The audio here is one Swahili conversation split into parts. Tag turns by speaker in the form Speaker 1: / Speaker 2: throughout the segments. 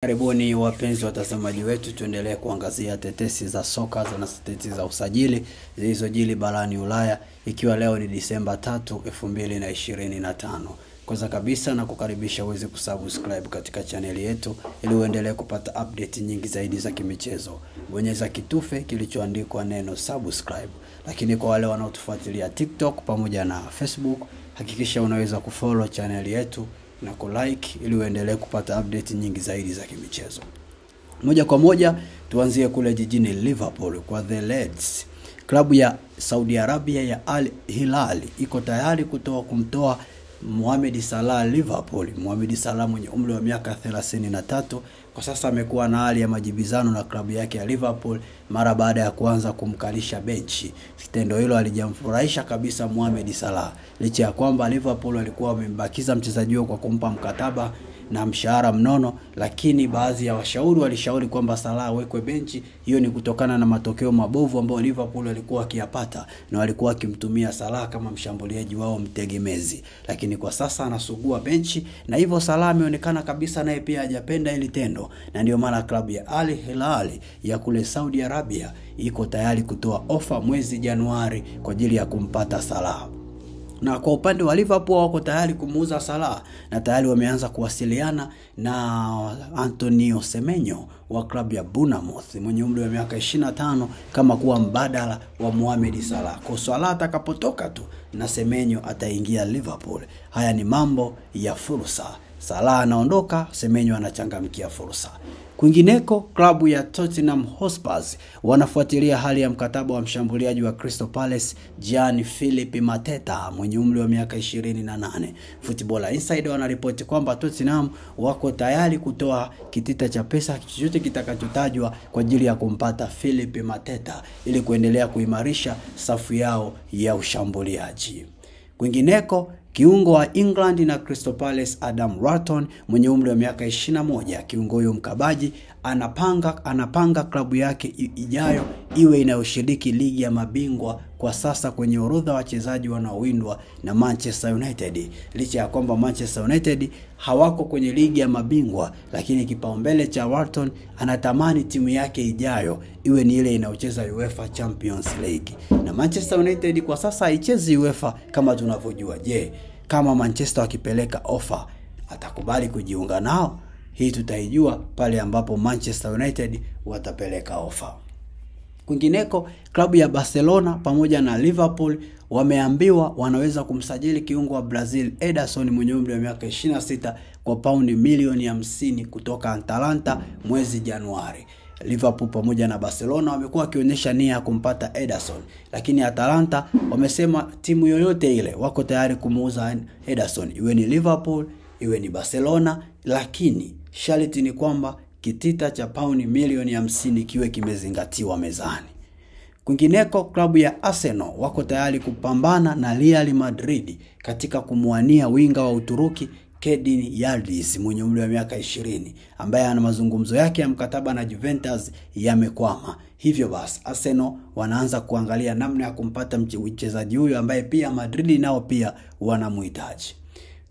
Speaker 1: Karibuni wapenzi watazamaji wetu, tuendelee kuangazia tetesi za soka na tetesi za usajili zilizojili barani Ulaya, ikiwa leo ni Disemba 3, 2025. Kwanza kabisa na kukaribisha uweze kusubscribe katika chaneli yetu ili uendelee kupata update nyingi zaidi za kimichezo. Bonyeza kitufe kilichoandikwa neno subscribe. Lakini kwa wale wanaotufuatilia TikTok pamoja na Facebook, hakikisha unaweza kufollow chaneli yetu na kulike ili uendelee kupata update nyingi zaidi za kimichezo. Moja kwa moja tuanzie kule jijini Liverpool kwa The Reds. Klabu ya Saudi Arabia ya Al Hilal iko tayari kumtoa Mohamed Salah Liverpool. Mohamed Salah mwenye umri wa miaka 33 kwa sasa amekuwa na hali ya majibizano na klabu yake ya Liverpool mara baada ya kuanza kumkalisha benchi. Kitendo hilo alijamfurahisha kabisa Mohamed Salah, licha ya kwamba Liverpool walikuwa wamembakiza mchezaji huyo kwa kumpa mkataba na mshahara mnono, lakini baadhi ya washauri walishauri kwamba Salah awekwe benchi. Hiyo ni kutokana na matokeo mabovu ambayo Liverpool walikuwa wakiyapata na walikuwa wakimtumia Salah kama mshambuliaji wao mtegemezi, lakini kwa sasa anasugua benchi, na hivyo Salah ameonekana kabisa naye pia hajapenda hili tendo, na ndio maana klabu ya Al Hilal ya kule Saudi Arabia iko tayari kutoa ofa mwezi Januari kwa ajili ya kumpata Salah. Na kwa upande wa Liverpool wako tayari kumuuza Salah na tayari wameanza kuwasiliana na Antonio Semenyo wa klabu ya Bournemouth mwenye umri wa miaka 25 kama kuwa mbadala wa Mohamed Salah. Kwa Salah atakapotoka tu na Semenyo ataingia Liverpool. Haya ni mambo ya fursa. Salah anaondoka, Semenyo anachangamkia fursa. Kwingineko, klabu ya Tottenham Hotspur wanafuatilia hali ya mkataba wa mshambuliaji wa Crystal Palace Gianfilippo Mateta mwenye umri wa miaka 28. Football Insider wanaripoti kwamba Tottenham wako tayari kutoa kitita cha pesa chochote kitakachotajwa kwa ajili ya kumpata Philippe Mateta ili kuendelea kuimarisha safu yao ya ushambuliaji. Kwingineko, kiungo wa England na Crystal Palace Adam Wharton mwenye umri wa miaka 21, kiungo huyo mkabaji anapanga klabu yake ijayo iwe inayoshiriki ligi ya mabingwa kwa sasa kwenye orodha wachezaji wanaowindwa na Manchester United. Licha ya kwamba Manchester United hawako kwenye ligi ya mabingwa, lakini kipaumbele cha Wharton anatamani timu yake ijayo iwe ni ile inayocheza UEFA Champions League. Na Manchester United kwa sasa haichezi UEFA kama tunavyojua. Je, kama Manchester wakipeleka ofa atakubali kujiunga nao? Hii tutaijua pale ambapo Manchester United watapeleka ofa. Kwingineko, klabu ya Barcelona pamoja na Liverpool wameambiwa wanaweza kumsajili kiungo wa Brazil Ederson mwenye umri wa miaka 26 kwa paundi milioni 50 kutoka Atalanta mwezi Januari. Liverpool pamoja na Barcelona wamekuwa wakionyesha nia ya kumpata Ederson, lakini Atalanta wamesema timu yoyote ile wako tayari kumuuza Ederson, iwe ni Liverpool iwe ni Barcelona, lakini sharti ni kwamba kitita cha paundi milioni 50 kiwe kimezingatiwa mezani. Kwingineko, klabu ya Arsenal wako tayari kupambana na Real Madrid katika kumwania winga wa Uturuki Kedin Yildiz mwenye umri wa miaka 20 ambaye ana mazungumzo yake ya mkataba na Juventus yamekwama. Hivyo basi Arsenal wanaanza kuangalia namna ya kumpata mchezaji huyo ambaye pia Madrid nao pia wanamhitaji.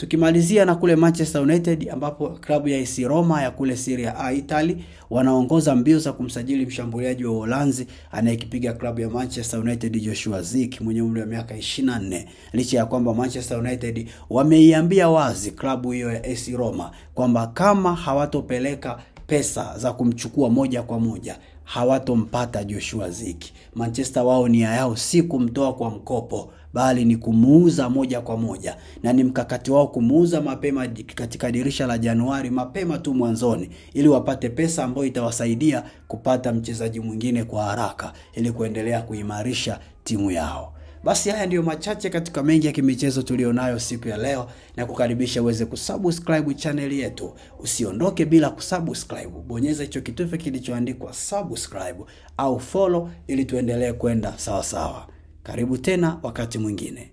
Speaker 1: Tukimalizia na kule Manchester United ambapo klabu ya AS Roma ya kule Serie A Italy wanaongoza mbio za kumsajili mshambuliaji wa Uholanzi anayekipiga klabu ya Manchester United Joshua Zirkzee mwenye umri wa miaka 24. Licha ya kwamba Manchester United wameiambia wazi klabu hiyo ya AS Roma kwamba kama hawatopeleka pesa za kumchukua moja kwa moja hawatompata Joshua Zirkzee. Manchester wao nia yao si kumtoa kwa mkopo, bali ni kumuuza moja kwa moja, na ni mkakati wao kumuuza mapema katika dirisha la Januari, mapema tu mwanzoni, ili wapate pesa ambayo itawasaidia kupata mchezaji mwingine kwa haraka ili kuendelea kuimarisha timu yao. Basi haya ndio machache katika mengi ya kimichezo tulionayo siku ya leo, na kukaribisha uweze kusubscribe channel yetu. Usiondoke bila kusubscribe. Bonyeza hicho kitufe kilichoandikwa subscribe au follow ili tuendelee kwenda sawa sawa. Karibu tena wakati mwingine.